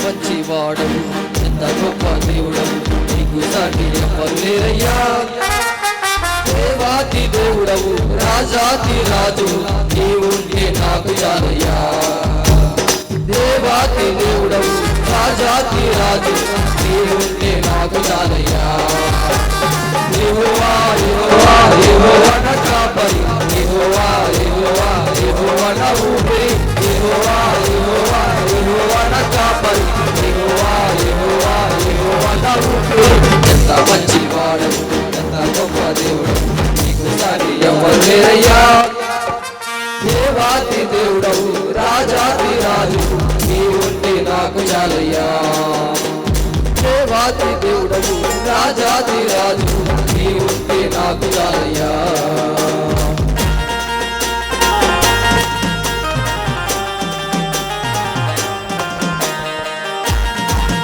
మంచివాడవు, ఎంత గొప్ప దేవుడవు, నీకు సాటి ఎవ్వరు లేరయ్యా. దేవాతి దేవుడవు, రాజాతి రాజు, నీవుంటే నాకు చాలయ్యా. దేవాతి దేవుడవు, రాజాతి రాజు, నీవుంటే నాకు చాలయ్యా. యెహోవా యెహోవా యెహోవా నా కాపరి, యెహోవా యెహోవా యెహోవా నా ఊపిరి, యెహోవా యెహోవా యెహోవా నా కాపరి, యెహోవా యెహోవా యెహోవా నా ఊపిరి. ఎంత మంచివాడవు, ఎంత గొప్ప దేవుడవు, నీకు సాటి ఎవ్వరు లేరయ్యా. దేవాతి దేవుడవు, రాజాతి రాజు, నీవుంటే నాకు చాలయ్యా. దేవాతి దేవుడవు, రాజాతి రాజు, నీవుంటే నాకు చాలయ్యా.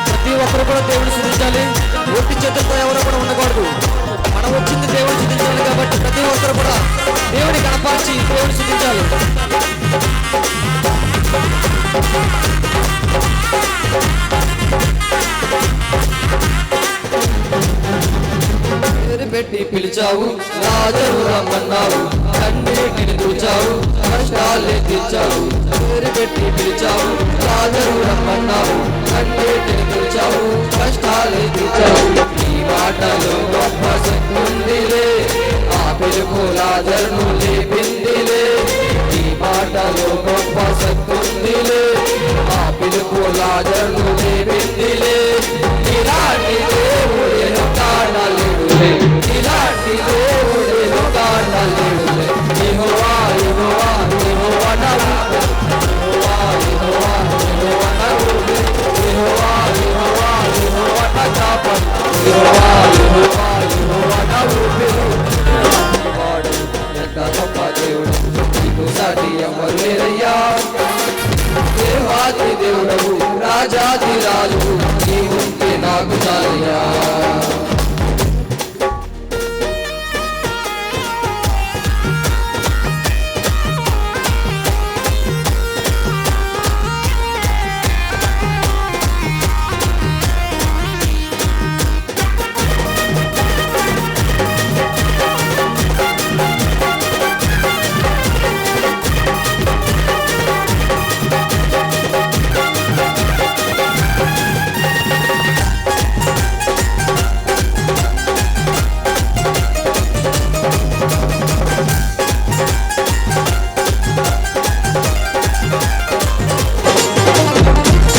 ప్రతి ఒక్కరు కూడా దేవుడు స్తుతించాలి. ఒట్టి చేతులతో ఎవరు కూడా ఉండకూడదు. మనం వచ్చింది దేవుడు స్తుతించాలి కాబట్టి ప్రతి ఒక్కరు కూడా దేవుని కనపరిచి దేవుడు స్తుతించాలి. పెట్టి పిలిచావు, రాజు రమ్మన్నావు, కన్నీటిని దూచావు, కష్టాలే తీర్చావు. పేరు పెట్టి పిలిచావు, రాజు రమ్మన్నావు, కన్నీటిని దూచావు, కష్టాలే తీర్చావు. ఈ మాటలో గొప్ప శక్తి ఉందిలే, ఆ పిలుపు లాజరును లేపిందిలే. ఈ మాటలో గొప్ప శక్తి ఉందిలే, ఆ పిలుపు లాజరును లేపిందిలే. ఇలాంటి దేవుడేను కానలేడులే, ఇలాంటి దేవుడేను కానలేడులే. యెహోవా యెహోవా యెహోవా నా ఊపిరి, యెహోవా యెహోవా యెహోవా నా ఊపిరి, యెహోవా యెహోవా యెహోవా నా కాపరి, యెహోవా యెహోవా యెహోవా నా ఊపిరి. వాడు ఎంత గొప్ప దేవుడు, నీకు సాటి ఎవ్వరు లేరయ్యా. దేవాతి దేవుడవు, రాజాతి రాజు, నీవుంటే నాకు చాలయ్యా.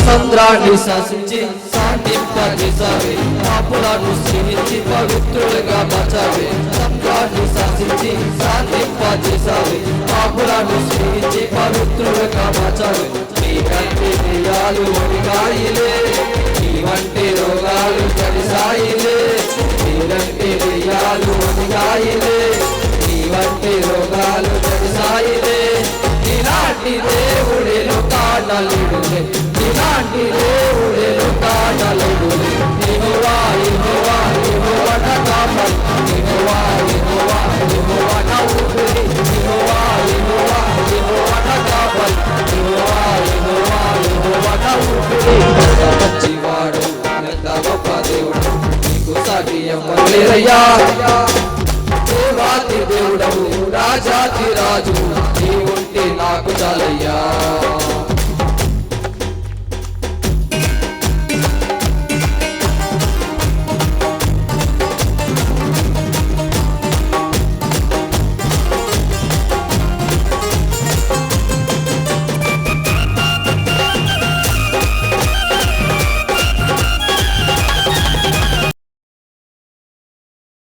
సంద్రాన్ని శాసించి శాంతింపజేసావే, పాపులను స్నేహించి పవిత్రులుగా మార్చావే. సంద్రాన్ని శాసించి శాంతింపజేసావే, పాపులను స్నేహించి పవిత్రులుగా మార్చావే. నీ కంటి దెయ్యాలు వణికాయిలే, నీ వంటి రోగాలు కలిసాయిలే. నీ కంటి దెయ్యాలు వణికాయిలే, నీ వంటి రోగాలు కలిసాయిలే. ఇలాంటి దేవుడేను కానలేడులే, ఇలాంటి దేవుడేను కానలేడులే. యెహోవా యెహోవా యెహోవా నా కాపరి, యెహోవా యెహోవా యెహోవా నా ఊపిరి, యెహోవా యెహోవా యెహోవా నా కాపరి, యెహోవా యెహోవా యెహోవా నా ఊపిరి. ఎంత మంచివాడు, ఎంత గొప్ప దేవుడు, నీకు సాటి ఎవ్వరు లేరయ్యా. దేవాతి దేవుడవు, రాజాతి రాజు, నీవుంటే నాకు చాలయ్యా.